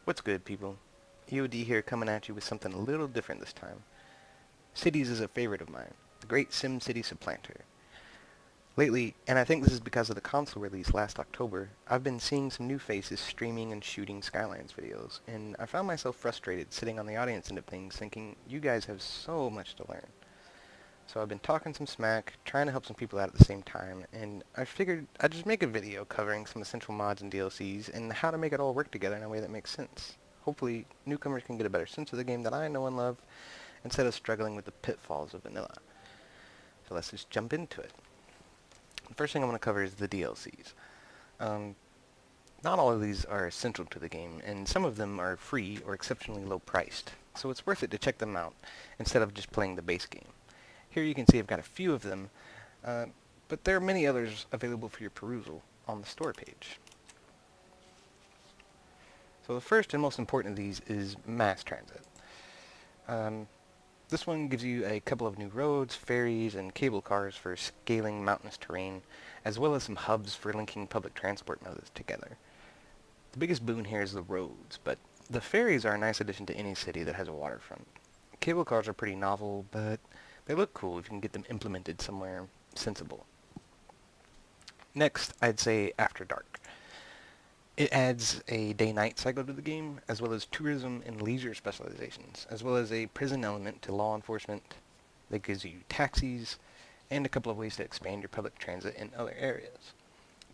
What's good, people? EOD here, coming at you with something a little different this time. Cities is a favorite of mine, the great SimCity supplanter. Lately, and I think this is because of the console release last October, I've been seeing some new faces streaming and shooting Skylines videos, and I found myself frustrated sitting on the audience end of things thinking, you guys have so much to learn. So I've been talking some smack, trying to help some people out at the same time, and I figured I'd just make a video covering some essential mods and DLCs and how to make it all work together in a way that makes sense. Hopefully, newcomers can get a better sense of the game that I know and love, instead of struggling with the pitfalls of vanilla. So let's just jump into it. The first thing I want to cover is the DLCs. Not all of these are essential to the game, and some of them are free or exceptionally low priced, so it's worth it to check them out instead of just playing the base game. Here you can see I've got a few of them, but there are many others available for your perusal on the store page. So the first and most important of these is mass transit. This one gives you a couple of new roads, ferries, and cable cars for scaling mountainous terrain, as well as some hubs for linking public transport modes together. The biggest boon here is the roads, but the ferries are a nice addition to any city that has a waterfront. Cable cars are pretty novel, but they look cool if you can get them implemented somewhere sensible. Next, I'd say After Dark. It adds a day-night cycle to the game, as well as tourism and leisure specializations, as well as a prison element to law enforcement that gives you taxis, and a couple of ways to expand your public transit in other areas.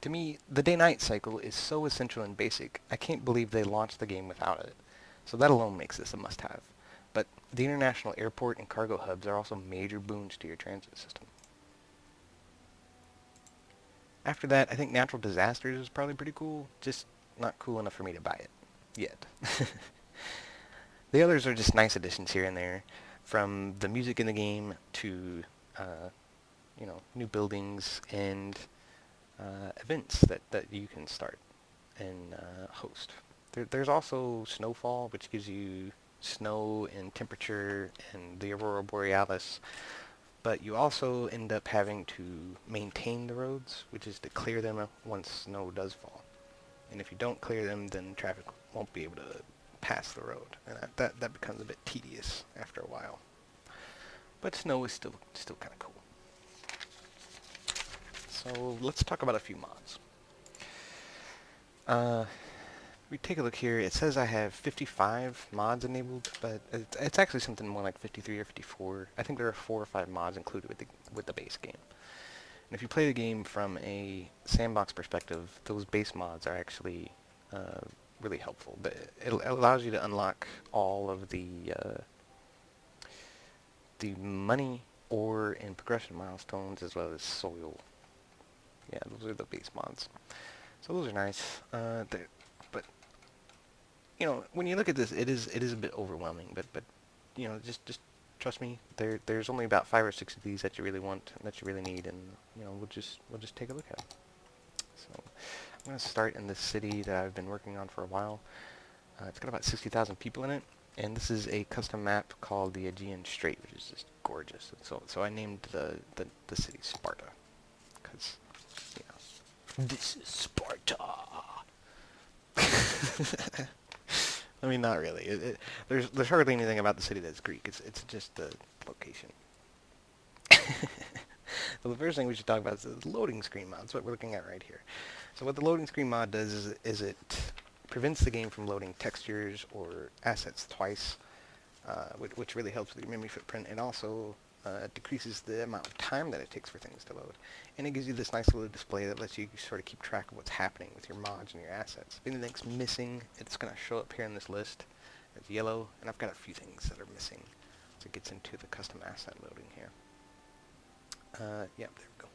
To me, the day-night cycle is so essential and basic, I can't believe they launched the game without it. So that alone makes this a must-have. But the international airport and cargo hubs are also major boons to your transit system. After that, I think natural disasters is probably pretty cool, just not cool enough for me to buy it. Yet. The others are just nice additions here and there, from the music in the game to, new buildings and events that you can start and host. There's also Snowfall, which gives you snow and temperature and the aurora borealis, but you also end up having to maintain the roads, which is to clear them once snow does fall. And if you don't clear them, then traffic won't be able to pass the road, and that becomes a bit tedious after a while. But snow is still kind of cool. So let's talk about a few mods. We take a look here. It says I have 55 mods enabled, but it's actually something more like 53 or 54. I think there are 4 or 5 mods included with the base game. And if you play the game from a sandbox perspective, those base mods are actually really helpful. But it allows you to unlock all of the money, ore, and progression milestones, as well as soil. Yeah, those are the base mods. So those are nice. But when you look at this, it is a bit overwhelming. But just trust me. There's only about 5 or 6 of these that you really want, and that you really need, and we'll just take a look at them. So I'm gonna start in this city that I've been working on for a while. It's got about 60,000 people in it, and this is a custom map called the Aegean Strait, which is just gorgeous. And so I named the city Sparta, because this is Sparta. I mean, not really. There's hardly anything about the city that's Greek. It's just the location. So the first thing we should talk about is the loading screen mod. That's what we're looking at right here. So what the loading screen mod does is it prevents the game from loading textures or assets twice, which really helps with your memory footprint. It also decreases the amount of time that it takes for things to load. And it gives you this nice little display that lets you sort of keep track of what's happening with your mods and your assets. If anything's missing, it's going to show up here in this list as yellow, and I've got a few things that are missing. So it gets into the custom asset loading here. Yeah, there we go.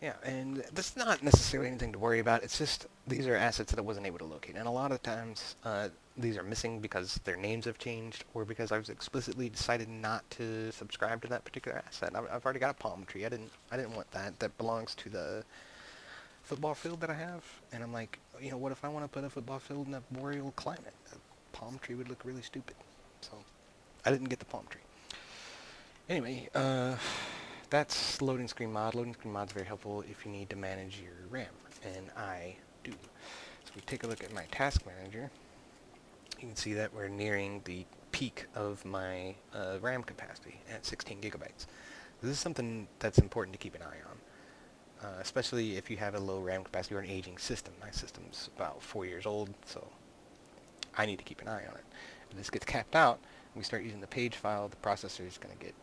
Yeah, and that's not necessarily anything to worry about. It's just these are assets that I wasn't able to locate. And a lot of times these are missing because their names have changed, or because I've explicitly decided not to subscribe to that particular asset. I've already got a palm tree. I didn't want that. That belongs to the football field that I have. And I'm like, what if I want to put a football field in a boreal climate? A palm tree would look really stupid. So I didn't get the palm tree. Anyway, that's loading screen mod. Loading screen mod is very helpful if you need to manage your RAM, and I do. So we take a look at my task manager. You can see that we're nearing the peak of my RAM capacity at 16 gigabytes. This is something that's important to keep an eye on, especially if you have a low RAM capacity or an aging system. My system's about 4 years old, so I need to keep an eye on it. If this gets capped out, and we start using the page file, the processor is going to get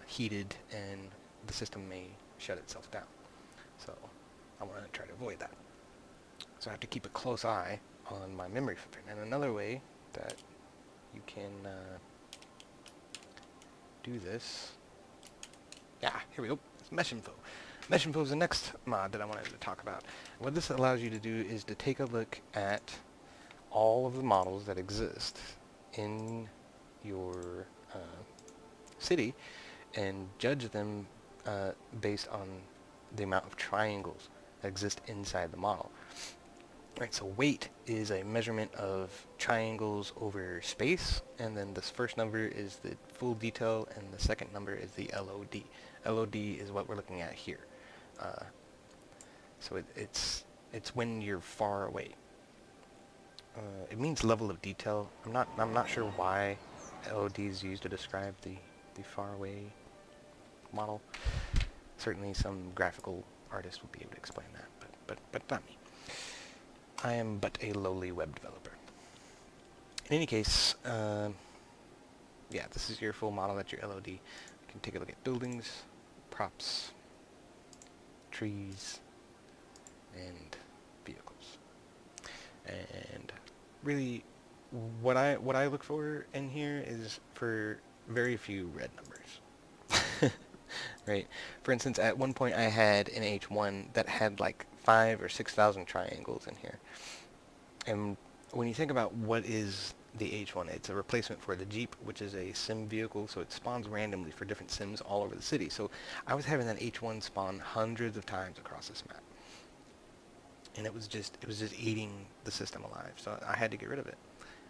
heated and the system may shut itself down. So I want to try to avoid that. So I have to keep a close eye on my memory footprint. And another way that you can do this, here we go, it's Mesh Info. Mesh Info is the next mod that I wanted to talk about. What this allows you to do is to take a look at all of the models that exist in your city and judge them based on the amount of triangles that exist inside the model. Right, so weight is a measurement of triangles over space, and then this first number is the full detail, and the second number is the LOD. LOD is what we're looking at here. So it's when you're far away. It means level of detail. I'm not sure why LOD is used to describe the far away model. Certainly some graphical artist would be able to explain that, but not me. I am but a lowly web developer. In any case, this is your full model. That's your LOD. You can take a look at buildings, props, trees, and vehicles. And really, what I look for in here is for very few red numbers. Right? For instance, at one point I had an H1 that had like 5,000 or 6,000 triangles in here. And when you think about what is the H1, it's a replacement for the Jeep, which is a sim vehicle, so it spawns randomly for different sims all over the city. So I was having that H1 spawn hundreds of times across this map. And it was just eating the system alive. So I had to get rid of it.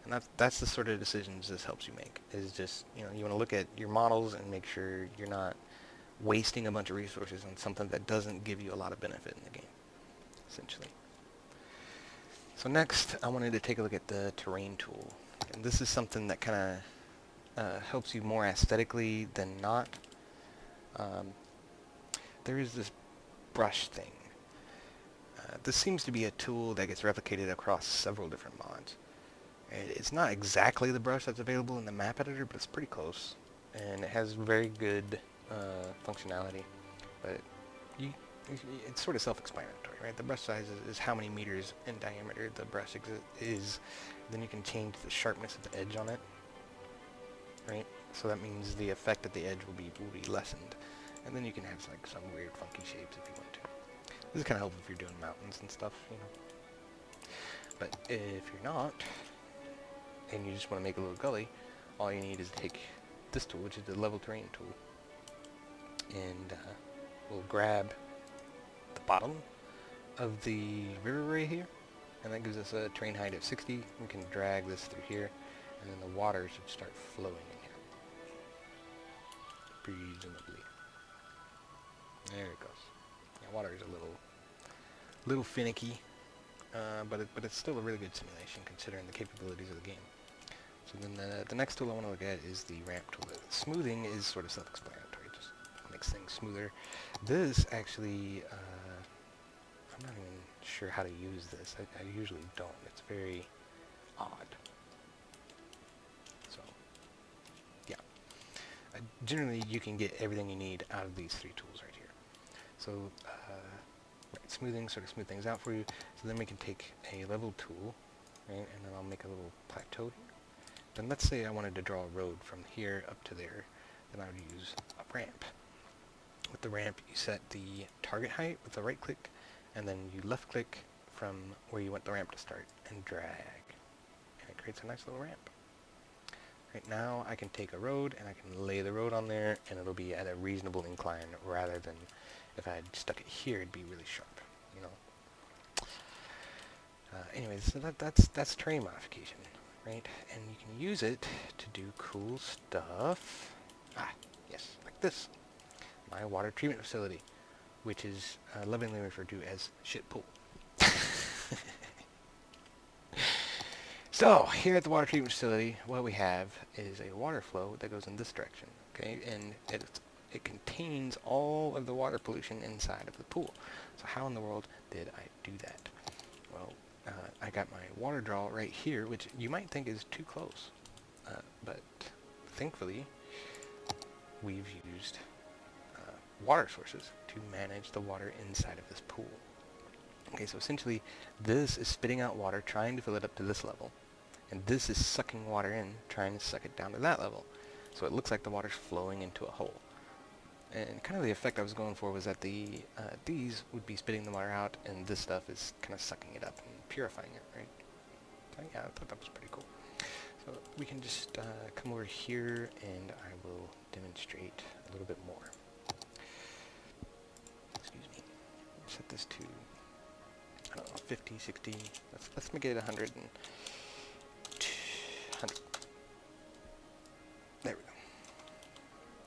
And that's the sort of decisions this helps you make. Is just, you want to look at your models and make sure you're not wasting a bunch of resources on something that doesn't give you a lot of benefit in the game, essentially. So next, I wanted to take a look at the terrain tool. And this is something that kind of helps you more aesthetically than not. There is this brush thing. This seems to be a tool that gets replicated across several different mods. And it's not exactly the brush that's available in the map editor, but it's pretty close. And it has very good functionality. But it's sort of self-explanatory, right? The brush size is how many meters in diameter the brush is. Then you can change the sharpness of the edge on it, right? So that means the effect at the edge will be lessened. And then you can have like some weird funky shapes if you want to. This is kind of helpful if you're doing mountains and stuff, But if you're not, and you just want to make a little gully, all you need is to take this tool, which is the level terrain tool, and we'll grab the bottom of the river right here, and that gives us a terrain height of 60. We can drag this through here, and then the water should start flowing in here. Presumably. There it goes. Yeah, water is a little finicky, but it's still a really good simulation considering the capabilities of the game. So then the next tool I want to look at is the ramp tool. Smoothing is sort of self-explanatory, just makes things smoother. This actually, I'm not even sure how to use this. I usually don't. It's very odd. So, yeah. Generally, you can get everything you need out of these three tools right here. So, smoothing sort of smooth things out for you. So then we can take a level tool, right, and then I'll make a little plateau here. Then let's say I wanted to draw a road from here up to there, then I would use a ramp. With the ramp, you set the target height with the right click, and then you left click from where you want the ramp to start, and drag. And it creates a nice little ramp. Right now, I can take a road, and I can lay the road on there, and it'll be at a reasonable incline, rather than if I had stuck it here, it'd be really sharp, Anyways, so that's terrain modification. Right, and you can use it to do cool stuff. Yes, like this. My water treatment facility, which is lovingly referred to as shit pool. So, here at the water treatment facility, what we have is a water flow that goes in this direction, okay? And it contains all of the water pollution inside of the pool. So how in the world did I do that? Well, I got my water draw right here, which you might think is too close. But thankfully, we've used water sources to manage the water inside of this pool. Okay, so essentially, this is spitting out water, trying to fill it up to this level. And this is sucking water in, trying to suck it down to that level. So it looks like the water's flowing into a hole. And kind of the effect I was going for was that these would be spitting the water out, and this stuff is kind of sucking it up and purifying it, right? So yeah, I thought that was pretty cool. So we can just come over here, and I will demonstrate a little bit more. Excuse me. Set this to, I don't know, 50, 60. Let's make it 100 and 100. There we go.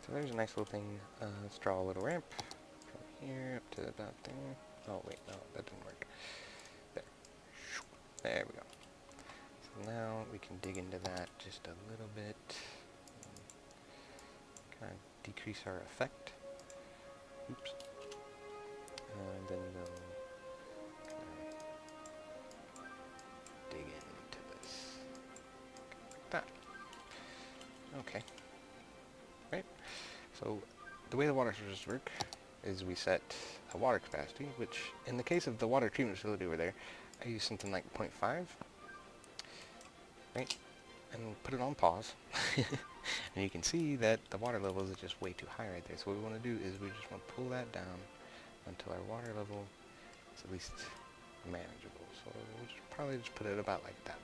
So there's a nice little thing. Let's draw a little ramp from here up to about there. Oh wait, no, that didn't work. There. There we go. So now we can dig into that just a little bit. Kind of decrease our effect. Oops. And then we'll dig into this. Like that. Okay. Right? So the way the water sources work is we set a water capacity, which in the case of the water treatment facility over there, I use something like 0.5. Right? And put it on pause. And you can see that the water level is just way too high right there. So what we want to do is we just want to pull that down until our water level is at least manageable. So we'll probably just put it about like that.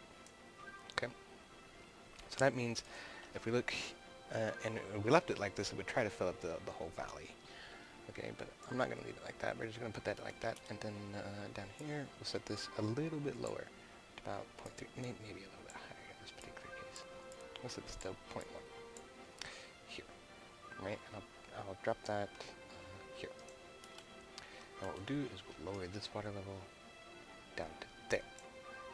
Okay? So that means if we look, and we left it like this, it would try to fill up the whole valley. Okay, but I'm not going to leave it like that. We're just going to put that like that. And then down here, we'll set this a little bit lower, to about 0.3, maybe a little bit higher in this particular case. We'll set this to 0.1 here. Right, and I'll drop that here. And what we'll do is we'll lower this water level down to there.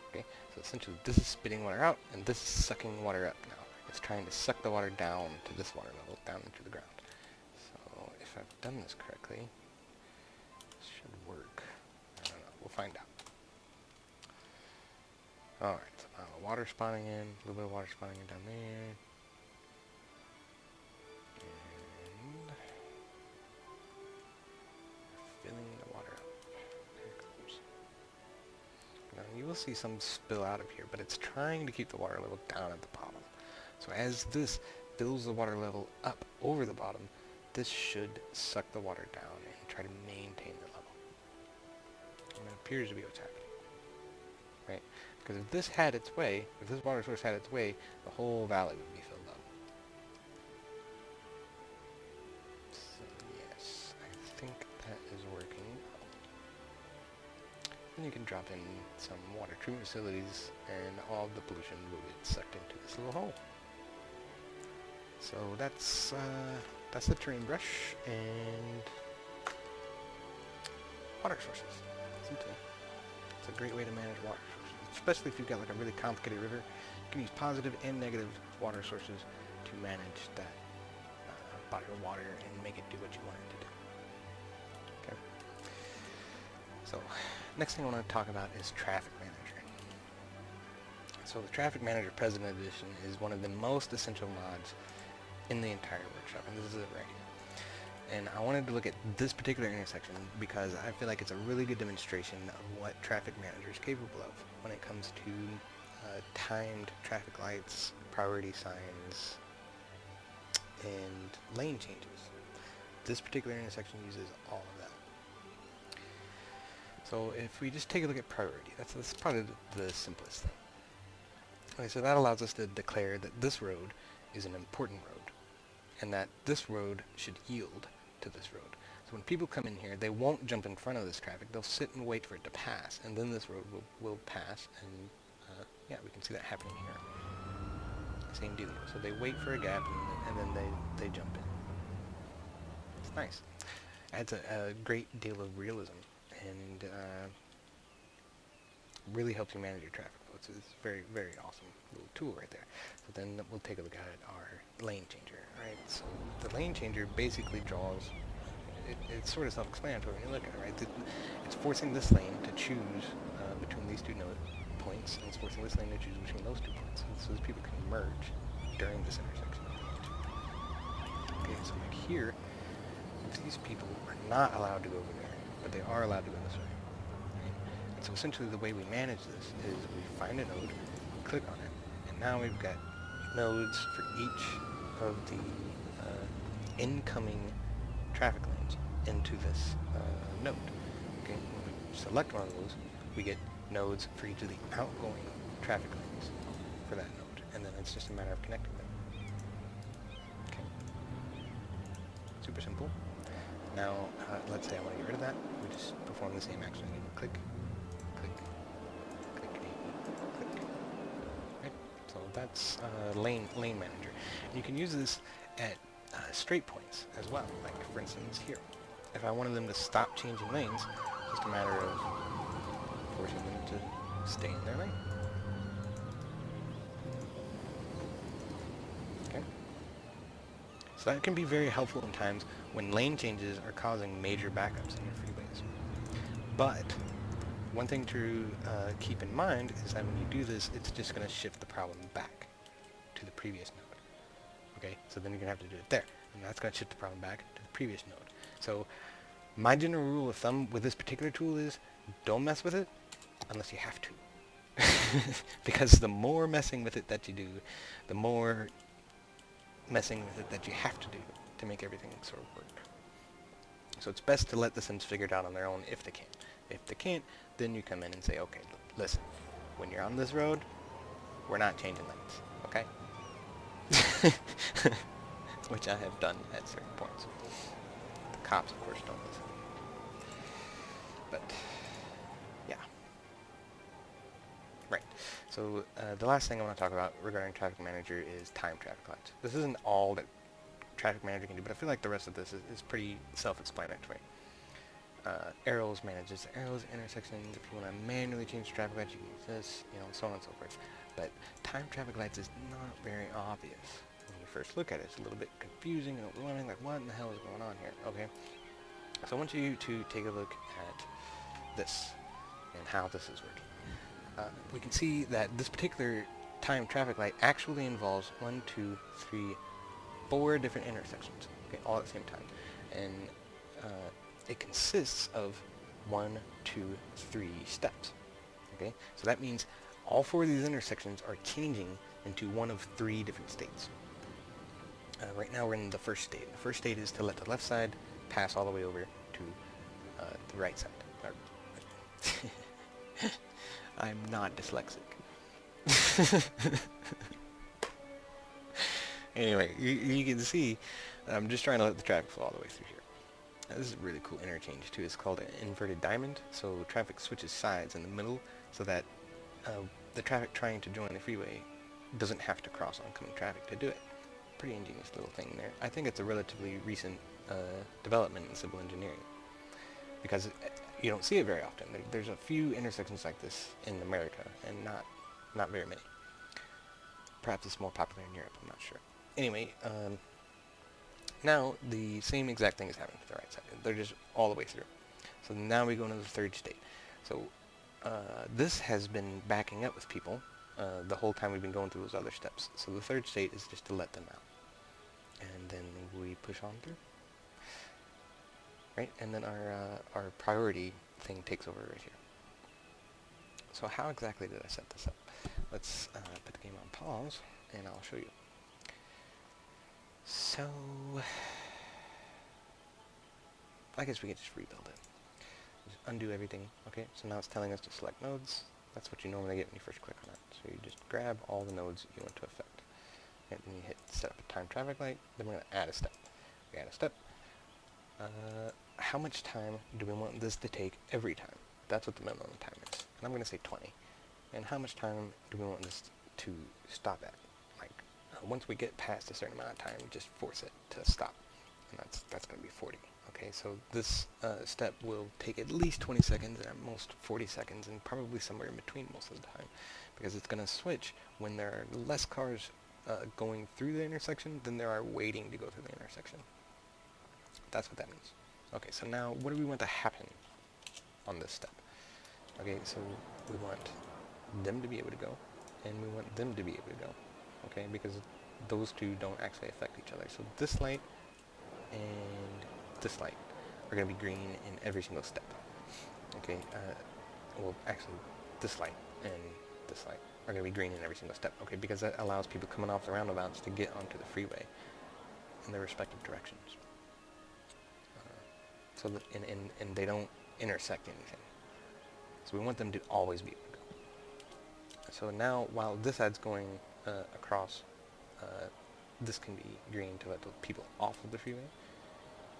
Okay, so essentially this is spitting water out, and this is sucking water up now. It's trying to suck the water down to this water level, down into the ground. So if I've done this correctly, this should work. I don't know, we'll find out. Alright, so now the water spawning in, a little bit of water spawning in down there. And filling the water up. There it goes. Now you will see some spill out of here, but it's trying to keep the water level down at the bottom. So as this fills the water level up over the bottom, this should suck the water down and try to maintain the level. And it appears to be what's happening. Right? Because if this had its way, if this water source had its way, the whole valley would be filled up. So yes, I think that is working. Then you can drop in some water treatment facilities, and all of the pollution will get sucked into this little hole. So that's the terrain brush and water sources. It's a great way to manage water sources, especially if you've got like a really complicated river. You can use positive and negative water sources to manage that body of water and make it do what you want it to do. Okay. So next thing I want to talk about is Traffic Manager. So the Traffic Manager President Edition is one of the most essential mods in the entire workshop, and this is it right here. And I wanted to look at this particular intersection because I feel like it's a really good demonstration of what Traffic Manager is capable of when it comes to timed traffic lights, priority signs, and lane changes. This particular intersection uses all of that. So if we just take a look at priority, that's probably the simplest thing. Okay, so that allows us to declare that this road is an important road, and that this road should yield to this road. So when people come in here, they won't jump in front of this traffic. They'll sit and wait for it to pass, and then this road will pass, and yeah, we can see that happening here. Same deal. So they wait for a gap, and then they jump in. It's nice. Adds a great deal of realism, and really helps you manage your traffic flow. It's a very, very awesome little tool right there. So then we'll take a look at our lane changer. Right. So the lane changer basically draws. It's sort of self-explanatory when you look at it, right? It's forcing this lane to choose between these two node points, and it's forcing this lane to choose between those 2 points, so that people can merge during this intersection. Okay, so like here, these people are not allowed to go over there, but they are allowed to go this way. Right? And so essentially the way we manage this is we find a node, we click on it, and now we've got nodes for each of the incoming traffic lanes into this node. Okay, when we select one of those, we get nodes for each of the outgoing traffic lanes for that node, and then it's just a matter of connecting them. Okay, super simple. Now, let's say I want to get rid of that. We just perform the same action again. Click, click, click, click. Right. So that's lane manager. And you can use this at straight points as well. Like for instance here, if I wanted them to stop changing lanes, it's just a matter of forcing them to stay in their lane. Okay. So that can be very helpful in times when lane changes are causing major backups in your freeways. But one thing to keep in mind is that when you do this, it's just going to shift the problem back to the previous node. Okay, so then you're going to have to do it there, and that's going to shift the problem back to the previous node. So my general rule of thumb with this particular tool is don't mess with it unless you have to. Because the more messing with it that you do, the more messing with it that you have to do to make everything sort of work. So it's best to let the Sims figure it out on their own if they can. If they can't, then you come in and say, okay, listen, when you're on this road, we're not changing lanes, okay? Which I have done at certain points. The cops, of course, don't listen. But, yeah. Right. So, the last thing I want to talk about regarding Traffic Manager is time traffic lights. This isn't all that Traffic Manager can do, but I feel like the rest of this is pretty self-explanatory. Arrows manages arrows, intersections. If you want to manually change traffic lights, you can use this, so on and so forth. But time traffic lights is not very obvious. When you first look at it, it's a little bit confusing and overwhelming, like what in the hell is going on here, okay? So I want you to take a look at this and how this is working. We can see that this particular time traffic light actually involves 1, 2, 3, 4 different intersections, okay, all at the same time. And it consists of 1, 2, 3 steps, okay? So that means all 4 of these intersections are changing into one of 3 different states. Right now we're in the first state. The first state is to let the left side pass all the way over to the right side. I'm not dyslexic. Anyway, you can see I'm just trying to let the traffic flow all the way through here. Now, this is a really cool interchange too. It's called an inverted diamond. So traffic switches sides in the middle so that the traffic trying to join the freeway doesn't have to cross oncoming traffic to do it. Pretty ingenious little thing there. I think it's a relatively recent development in civil engineering because you don't see it very often. There's a few intersections like this in America and not very many. Perhaps it's more popular in Europe, I'm not sure. Anyway, now the same exact thing is happening to the right side. They're just all the way through. So now we go into the third state. So this has been backing up with people the whole time we've been going through those other steps. So the third state is just to let them out. And then we push on through. Right? And then our priority thing takes over right here. So how exactly did I set this up? Let's put the game on pause, and I'll show you. So, I guess we can just rebuild it. Just undo everything. Okay, so now it's telling us to select nodes. That's what you normally get when you first click on it. So you just grab all the nodes you want to affect. And then you hit set up a time traffic light. Then we're going to add a step. We add a step. How much time do we want this to take every time? That's what the minimum time is. And I'm going to say 20. And how much time do we want this to stop at? Like, once we get past a certain amount of time, just force it to stop. And that's going to be 40. Okay, so this step will take at least 20 seconds and at most 40 seconds, and probably somewhere in between most of the time, because it's going to switch when there are less cars going through the intersection than there are waiting to go through the intersection. That's what that means. Okay, so now what do we want to happen on this step? Okay, so we want them to be able to go, and we want them to be able to go, okay, because those two don't actually affect each other. So this light and this light are going to be green in every single step. Okay, well, actually, this light and this light are going to be green in every single step. Okay, because that allows people coming off the roundabouts to get onto the freeway in their respective directions. So that, and they don't intersect anything. So we want them to always be able to go. So now, while this ad's going across, this can be green to let the people off of the freeway.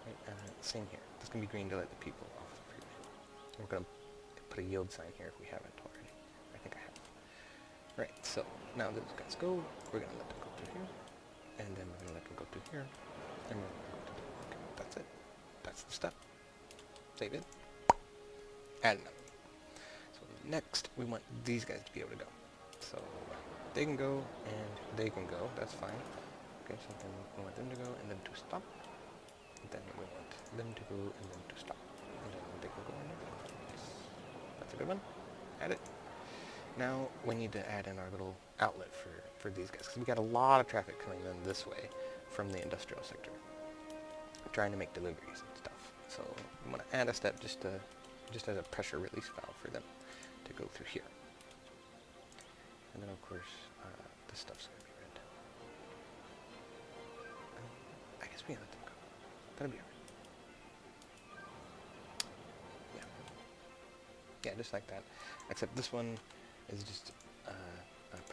Right? Same here. This can be green to let the people off the freeway. We're going to put a yield sign here if we haven't already. I think I have. Right, so now those guys go. We're going to let them go through here. And then we're going to let them go through here. And we're going to go through here. Okay, that's it. That's the step. Save it. Add another. So next, we want these guys to be able to go. So they can go and they can go. That's fine. Okay, so then we want them to go and then to stop. Then we want them to go and then to stop. And then they can go in there. That's a good one. Add it. Now we need to add in our little outlet for these guys, because we got a lot of traffic coming in this way from the industrial sector, trying to make deliveries and stuff. So I'm going to add a step just as a pressure release valve for them to go through here. And then of course this stuff's going to be red. I guess we can let them go. That'll be alright. Yeah. Yeah, just like that. Except this one is just a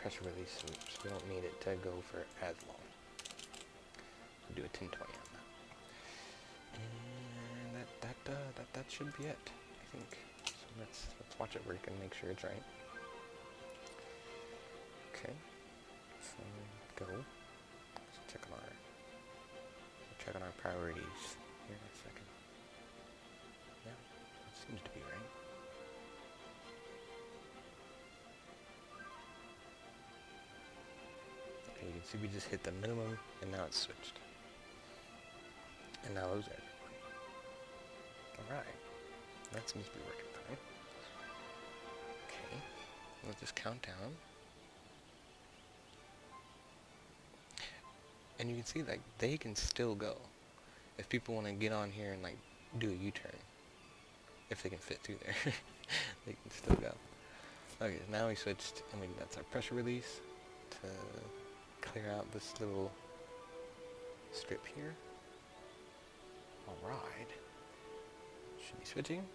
pressure release, so we don't need it to go for as long. We'll do a 1020 on that. And that should be it, I think. So let's watch it work and make sure it's right. Okay. So go. Let's check on our priorities here in a second. Yeah, that seems to be right. Okay, you can see we just hit the minimum and now it's switched. And now those are alright. That seems to be working fine. Okay, let's just count down. And you can see like they can still go. If people want to get on here and like do a U-turn, if they can fit through there, they can still go. Okay, now we switched, and that's our pressure release to clear out this little strip here. Alright. Should be switching.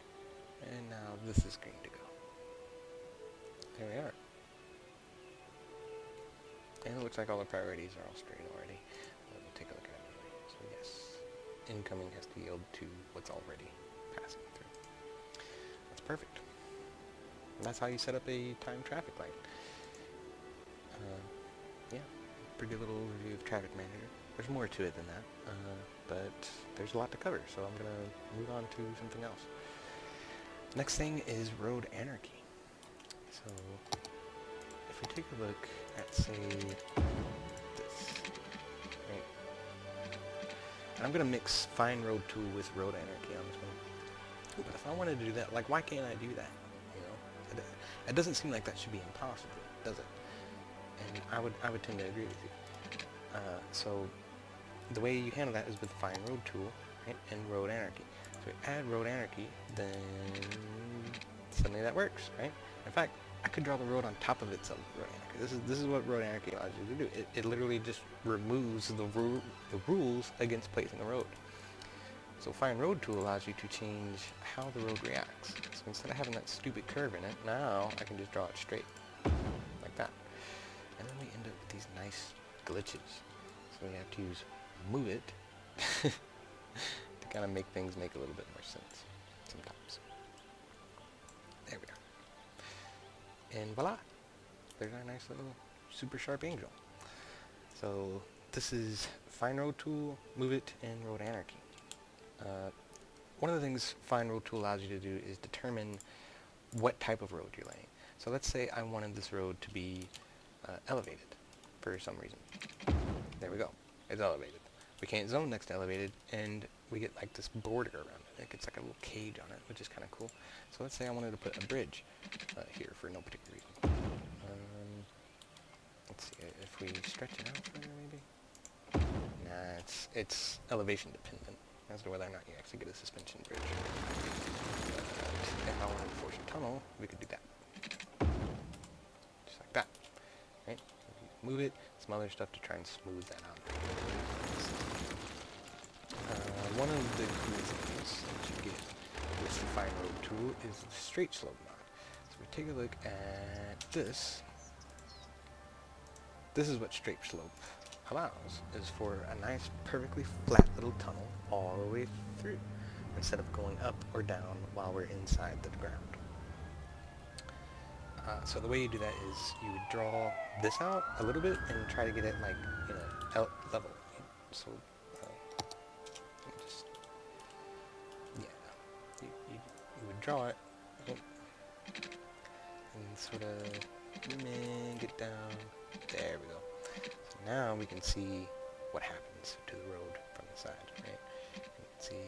And now this is green to go. There we are. And it looks like all the priorities are all straight already. Let me take a look at it. So yes, incoming has to yield to what's already passing through. That's perfect. And that's how you set up a timed traffic light. Yeah, pretty little overview of Traffic Manager. There's more to it than that, but there's a lot to cover, so I'm going to move on to something else. Next thing is Road Anarchy. So if we take a look at, say, this, right? And I'm going to mix Fine Road Tool with Road Anarchy on this one. But if I wanted to do that, like, why can't I do that? You know, it doesn't seem like that should be impossible, does it? And I would tend to agree with you. So the way you handle that is with Fine Road Tool, right, and Road Anarchy. So we add Road Anarchy, then suddenly that works, right? In fact, I could draw the road on top of itself. Road Anarchy. This is what Road Anarchy allows you to do. It literally just removes the rules against placing a road. So Fine Road Tool allows you to change how the road reacts. So instead of having that stupid curve in it, now I can just draw it straight, like that. And then we end up with these nice glitches. So we have to use move it to kind of make things make a little bit more sense sometimes. There we are. And voila! There's our nice little super sharp angel. So this is Fine Road Tool, Move It, and Road Anarchy. one of the things Find Road Tool allows you to do is determine what type of road you're laying. So let's say I wanted this road to be elevated for some reason. There we go. It's elevated. We can't zone next to elevated, and we get like this border around it. It gets like a little cage on it, which is kind of cool. So let's say I wanted to put a bridge here for no particular reason. Let's see, if we stretch it out further maybe? Nah, it's elevation dependent as to whether or not you actually get a suspension bridge. But if I wanted to force a tunnel, we could do that. Just like that. Right? Move it, some other stuff to try and smooth that out. One of the cool things that you get with the Find Road tool is the straight slope mod. So we take a look at this. This is what straight slope allows, is for a nice, perfectly flat little tunnel all the way through, instead of going up or down while we're inside the ground. So the way you do that is you would draw this out a little bit and try to get it like, you know, level. So, just, yeah, you would draw it, and sort of zoom in, get down. There we go. So now we can see what happens to the road from the side, right? You can see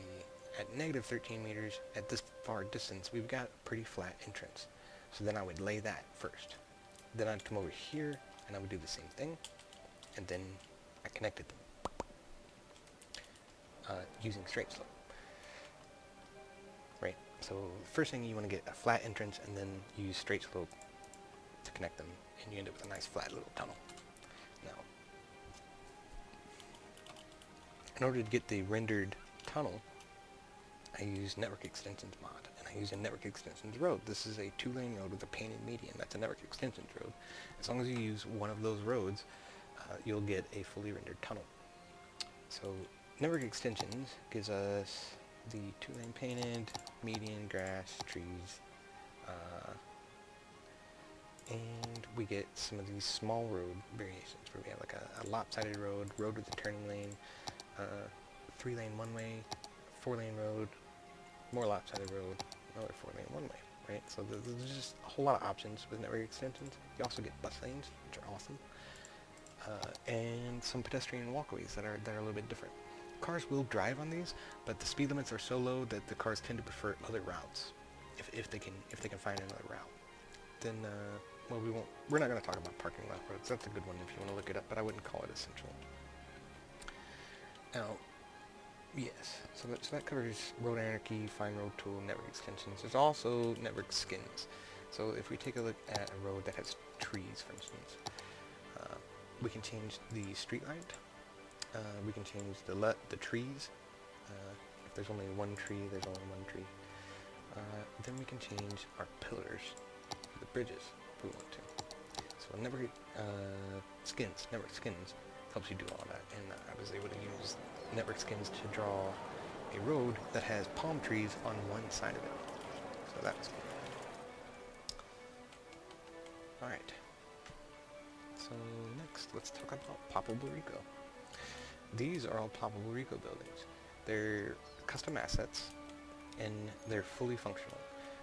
at negative 13 meters, at this far distance, we've got a pretty flat entrance. So then I would lay that first. Then I'd come over here, and I would do the same thing, and then I connected them using straight slope. Right? So first thing, you want to get a flat entrance, and then use straight slope to connect them, and you end up with a nice flat little tunnel. Now, in order to get the rendered tunnel, I use Network Extensions mod, and I use a Network Extensions road. This is a 2-lane road with a painted median. That's a Network Extensions road. As long as you use one of those roads, you'll get a fully rendered tunnel. So Network Extensions gives us the 2-lane painted, median, grass, trees, and we get some of these small road variations where we have like a lopsided road, road with a turning lane, 3-lane one-way, 4-lane road, more lopsided road, another 4-lane one-way, right? So there's just a whole lot of options with network extensions. You also get bus lanes, which are awesome, and some pedestrian walkways that are a little bit different. Cars will drive on these, but the speed limits are so low that the cars tend to prefer other routes, if they can find another route. Then, well, we're not going to talk about parking lot roads. That's a good one if you want to look it up, but I wouldn't call it essential. Now, yes, so that covers Road Anarchy, Find Road Tool, Network Extensions. There's also Network Skins. So if we take a look at a road that has trees, for instance, we can change the street light. We can change the trees. If there's only one tree, there's only one tree. Then we can change our pillars for the bridges if we want to. So Network Skins helps you do all that, and I was able to use Network Skins to draw a road that has palm trees on one side of it. So that was cool. Alright. So next, let's talk about Ploppable RICO. These are all Ploppable RICO buildings. They're custom assets, and they're fully functional.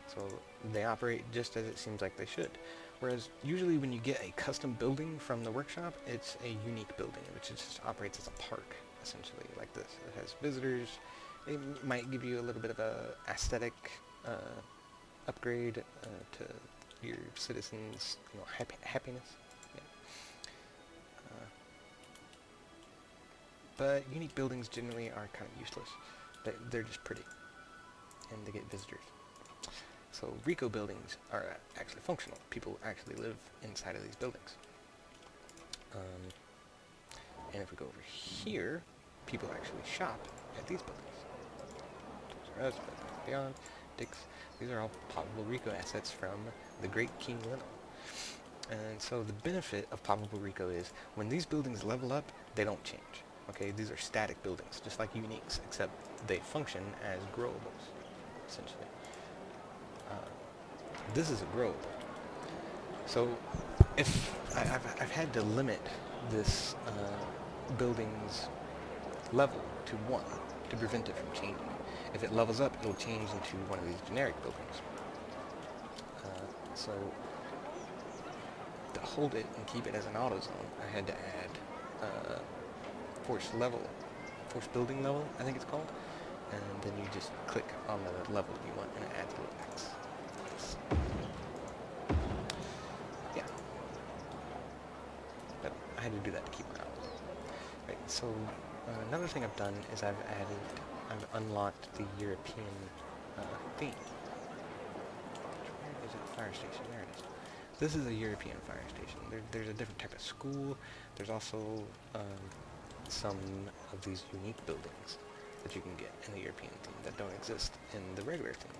So they operate just as it seems like they should. Whereas usually when you get a custom building from the workshop, it's a unique building, which just operates as a park, essentially, like this. It has visitors. It might give you a little bit of a aesthetic upgrade to your citizens' happiness. Yeah. But unique buildings generally are kind of useless. They're just pretty, and they get visitors. So RICO buildings are actually functional. People actually live inside of these buildings. And if we go over here, people actually shop at these buildings. Toys R Us, Best Buy Beyond, Dick's. These are all Ploppable RICO assets from the Great King Lino. And so the benefit of Ploppable RICO is when these buildings level up, they don't change. Okay, these are static buildings, just like uniques, except they function as growables, essentially. This is a growable. So if I've had to limit this building's level to 1 to prevent it from changing. If it levels up, it'll change into one of these generic buildings. So to hold it and keep it as an auto zone, I had to add force building level, I think it's called, and then you just click on the level you want, and it adds a little X. Yeah, but I had to do that to keep it out. Right. So another thing I've done is I've unlocked the European theme. Where is that fire station? There it is. This is a European fire station. There's a different type of school. There's also some of these unique buildings that you can get in the European theme that don't exist in the regular theme.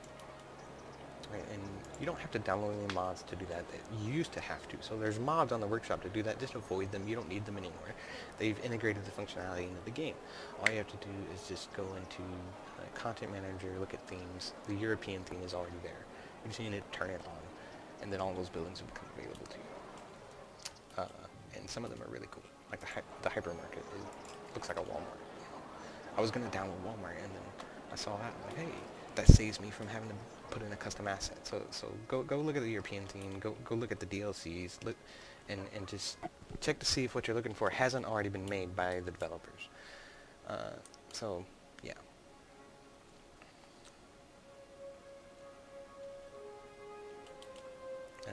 Right, and you don't have to download any mods to do that. You used to have to. So there's mods on the workshop to do that. Just avoid them. You don't need them anymore. They've integrated the functionality into the game. All you have to do is just go into Content Manager, look at themes. The European theme is already there. You just need to turn it on, and then all those buildings will become available to you. And some of them are really cool. Like the hypermarket, it looks like a Walmart. I was going to download Walmart, and then I saw that. I'm like, hey, that saves me from having to put in a custom asset. So go look at the European theme. Go look at the DLCs. Look and just check to see if what you're looking for hasn't already been made by the developers. So yeah.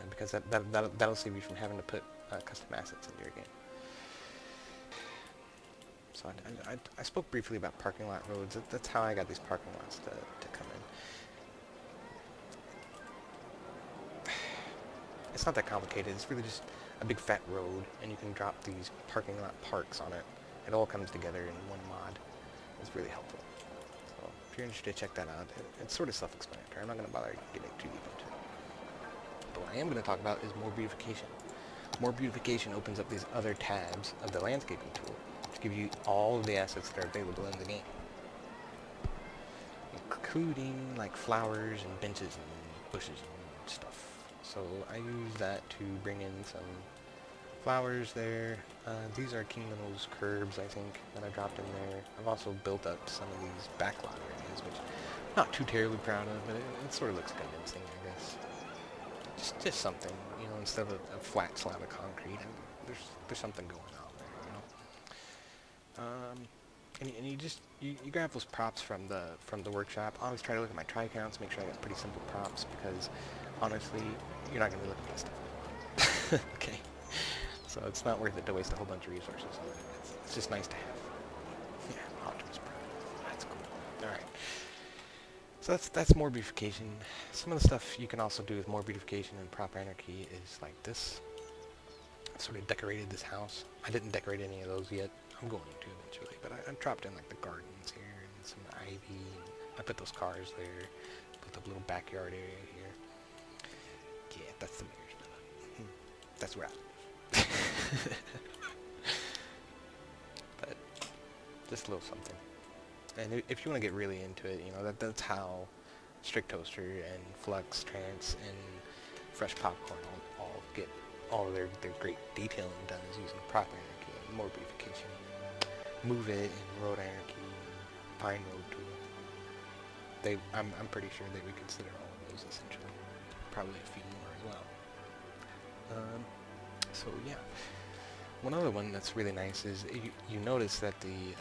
Because that'll save you from having to put custom assets into your game. So I spoke briefly about parking lot roads. That's how I got these parking lots to come in. It's not that complicated. It's really just a big fat road, and you can drop these parking lot parks on it. It all comes together in one mod. It's really helpful. So if you're interested, check that out. It's sort of self-explanatory. I'm not going to bother getting too deep into it. But what I am going to talk about is more beautification. More beautification opens up these other tabs of the landscaping tool to give you all of the assets that are available in the game, including like flowers and benches and bushes and stuff. So I use that to bring in some flowers there. These are King Little's curbs, I think, that I dropped in there. I've also built up some of these backlot areas, which I'm not too terribly proud of, but it sort of looks convincing, I guess. Just something, you know, instead of a flat slab of concrete, there's something going on there, you know. And you grab those props from the workshop. I always try to look at my try counts, make sure I got pretty simple props, because honestly, you're not going to be looking at stuff. Okay, so it's not worth it to waste a whole bunch of resources on it. It's just nice to have. Yeah, Optimus Prime. That's cool. All right. So that's more beautification. Some of the stuff you can also do with more beautification and proper Anarchy is like this. I sort of decorated this house. I didn't decorate any of those yet. I'm going to eventually, but I dropped in like the gardens here and some ivy. And I put those cars there. Put the little backyard area here. Yeah, that's the mayor's stuff. That's where I live. But just a little something. And if you want to get really into it, you know, that's how Strict Toaster and Flux, Trance, and Fresh Popcorn all get all of their great detailing done, is using proper Anarchy and more beautification. Move It and Road Anarchy, Pine Road Tool. I'm pretty sure they would consider all of those essentially. Probably a few more as well. So yeah. One other one that's really nice is you notice that the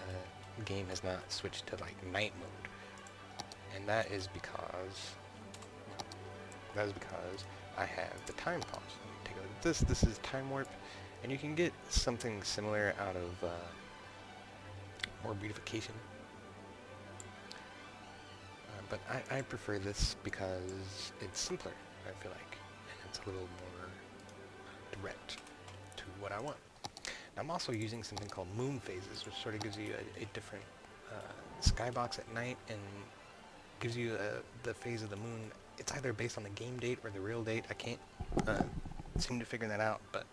game has not switched to like night mode, and that is because I have the time pause. Take a look at this. This is Time Warp, and you can get something similar out of more beautification. But I prefer this because it's simpler, I feel like, and it's a little more direct to what I want. Now, I'm also using something called moon phases, which sort of gives you a different skybox at night and gives you the phase of the moon. It's either based on the game date or the real date. I can't seem to figure that out, but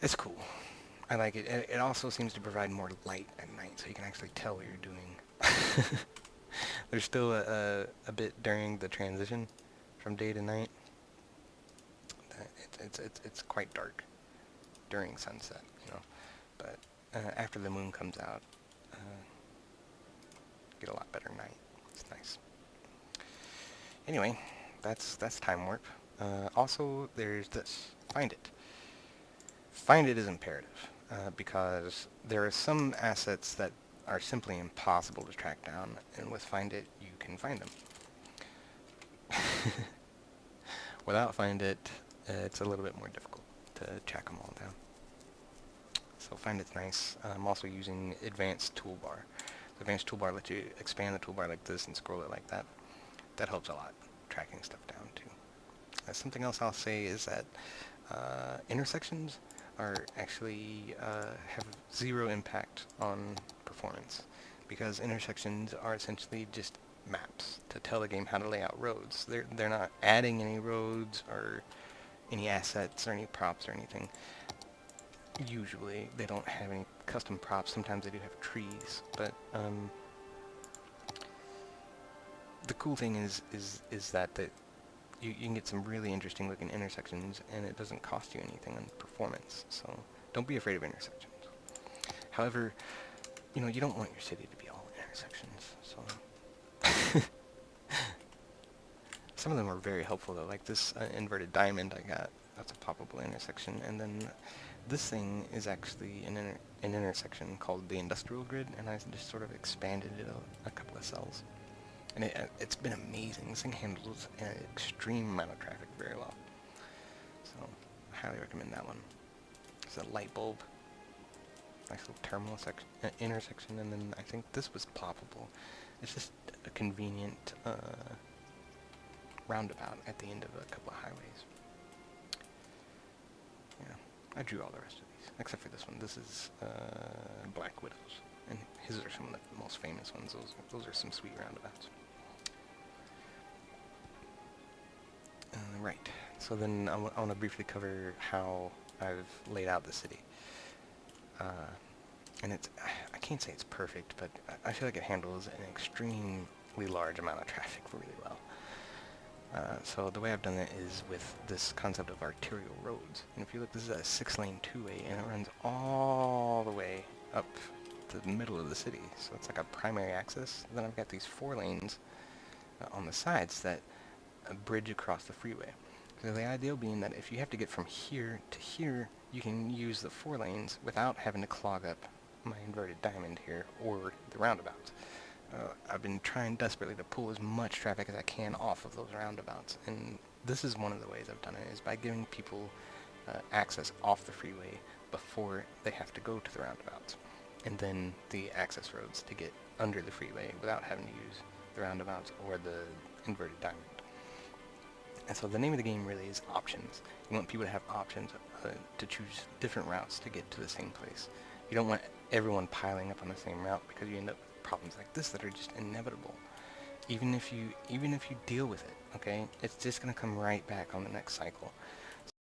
it's cool. I like it. It also seems to provide more light at night, so you can actually tell what you're doing. There's still a bit during the transition from day to night. It's quite dark during sunset, you know. But after the moon comes out, get a lot better night. It's nice. Anyway, that's time warp. Also, there's this. Find it. Find it is imperative, because there are some assets that are simply impossible to track down, and with Find It, you can find them. Without Find It, it's a little bit more difficult to track them all down. So Find It's nice. I'm also using Advanced Toolbar. The Advanced Toolbar lets you expand the toolbar like this and scroll it like that. That helps a lot, tracking stuff down too. Something else I'll say is that intersections are actually have zero impact on performance, because intersections are essentially just maps to tell the game how to lay out roads. They're not adding any roads or any assets or any props or anything. Usually they don't have any custom props. Sometimes they do have trees, but the cool thing is that you can get some really interesting looking intersections, and it doesn't cost you anything on performance. So don't be afraid of intersections. However, you know, you don't want your city to be all intersections. So some of them are very helpful though. Like this inverted diamond I got. That's a ploppable intersection, and then this thing is actually an intersection called the industrial grid, and I just sort of expanded it a couple of cells. And it's been amazing. This thing handles an extreme amount of traffic very well. So, I highly recommend that one. It's a light bulb. Nice little terminal intersection, and then I think this was ploppable. It's just a convenient roundabout at the end of a couple of highways. Yeah, I drew all the rest of these, except for this one. This is Black Widows, and his are some of the most famous ones. Those are some sweet roundabouts. Right, so then I want to briefly cover how I've laid out the city. And I can't say it's perfect, but I feel like it handles an extremely large amount of traffic really well. So the way I've done it is with this concept of arterial roads. And if you look, this is a 6-lane two-way, and it runs all the way up to the middle of the city. So it's like a primary access. Then I've got these 4 lanes on the sides that bridge across the freeway. So the ideal being that if you have to get from here to here, you can use the 4 lanes without having to clog up my inverted diamond here or the roundabouts. I've been trying desperately to pull as much traffic as I can off of those roundabouts, and this is one of the ways I've done it, is by giving people access off the freeway before they have to go to the roundabouts, and then the access roads to get under the freeway without having to use the roundabouts or the inverted diamond. And so the name of the game really is options. You want people to have options to choose different routes to get to the same place. You don't want everyone piling up on the same route, because you end up with problems like this that are just inevitable. Even if you deal with it, okay, it's just gonna come right back on the next cycle.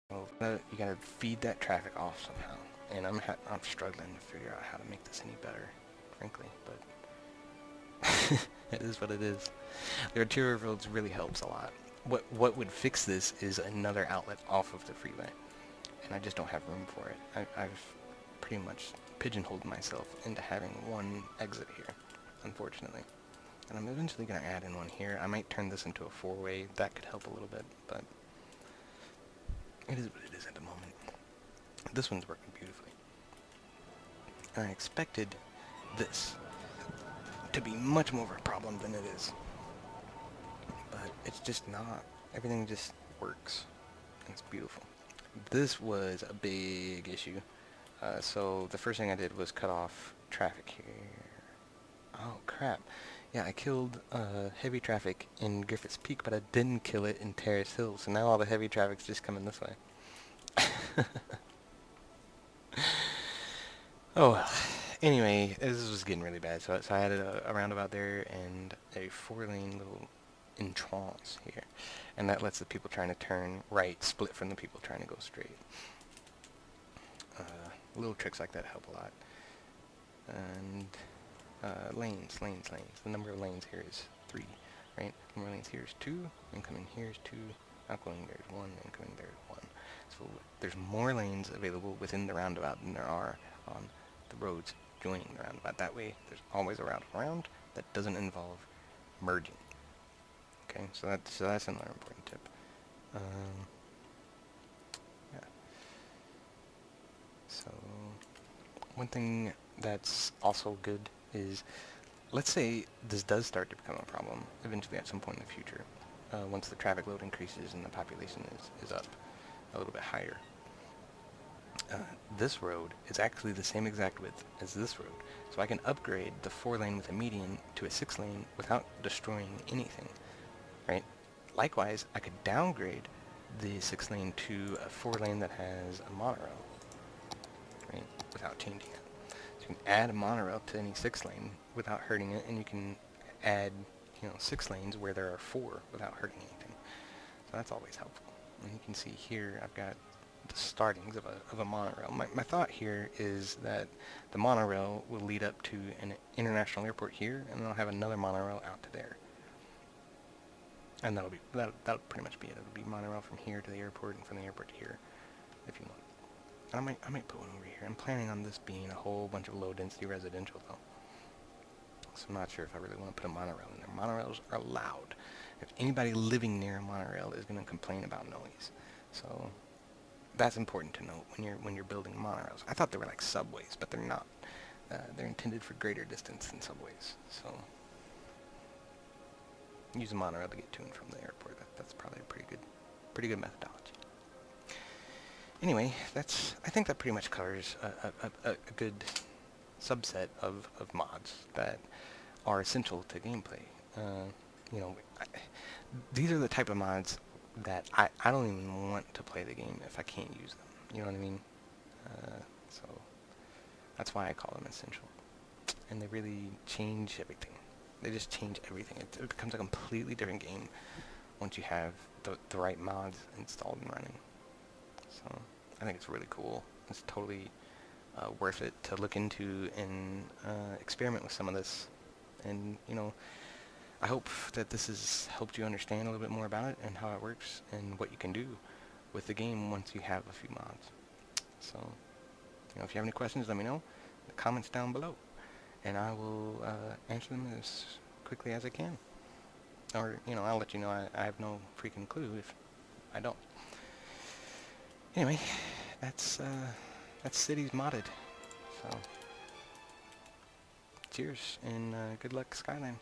So you gotta feed that traffic off somehow. And I'm struggling to figure out how to make this any better, frankly, but it is what it is. The arterial roads really helps a lot. What would fix this is another outlet off of the freeway, and I just don't have room for it. I've pretty much pigeonholed myself into having one exit here, unfortunately. And I'm eventually going to add in one here. I might turn this into a 4-way. That could help a little bit, but it is what it is at the moment. This one's working beautifully. And I expected this to be much more of a problem than it is. But it's just not. Everything just works. And it's beautiful. This was a big issue. So the first thing I did was cut off traffic here. Oh crap. Yeah, I killed heavy traffic in Griffith's Peak, but I didn't kill it in Terrace Hill, so now all the heavy traffic's just coming this way. Oh well. Anyway, this was getting really bad, so I added a roundabout there and a 4-lane little entrance here. And that lets the people trying to turn right split from the people trying to go straight. Little tricks like that help a lot. And lanes. The number of lanes here is 3, right? The number of lanes here is 2, incoming here is 2, outgoing there is 1, incoming there is 1. So there's more lanes available within the roundabout than there are on the roads joining the roundabout. That way there's always a route around, that doesn't involve merging. Okay, so that's another important tip. Yeah. So one thing that's also good is, let's say this does start to become a problem eventually at some point in the future, once the traffic load increases and the population is up a little bit higher. This road is actually the same exact width as this road, so I can upgrade the 4-lane with a median to a 6-lane without destroying anything, right? Likewise, I could downgrade the 6-lane to a 4-lane that has a monorail, right, without changing it. So you can add a monorail to any 6-lane without hurting it, and you can add, 6 lanes where there are 4 without hurting anything. So that's always helpful. And you can see here I've got the startings of a monorail. My thought here is that the monorail will lead up to an international airport here, and then I'll have another monorail out to there. And that'll pretty much be it. It'll be monorail from here to the airport and from the airport to here, if you want. And I might put one over here. I'm planning on this being a whole bunch of low density residential though. So I'm not sure if I really want to put a monorail in there. Monorails are loud. If anybody living near a monorail is going to complain about noise. So that's important to note when you're building monorails. I thought they were like subways, but they're not. They're intended for greater distance than subways. So use a monorail to get to and from the airport. That's probably a pretty good methodology. Anyway, I think that pretty much covers a good subset of mods that are essential to gameplay. These are the type of mods that I don't even want to play the game if I can't use them. You know what I mean? So that's why I call them essential. And they really change everything. They just change everything. It becomes a completely different game once you have the right mods installed and running. So I think it's really cool. It's totally worth it to look into and experiment with some of this. And, I hope that this has helped you understand a little bit more about it and how it works and what you can do with the game once you have a few mods. So, if you have any questions, let me know in the comments down below, and I will answer them as quickly as I can. Or, I'll let you know I have no freaking clue if I don't. Anyway, that's Cities Modded. So, cheers, and good luck, Skyline.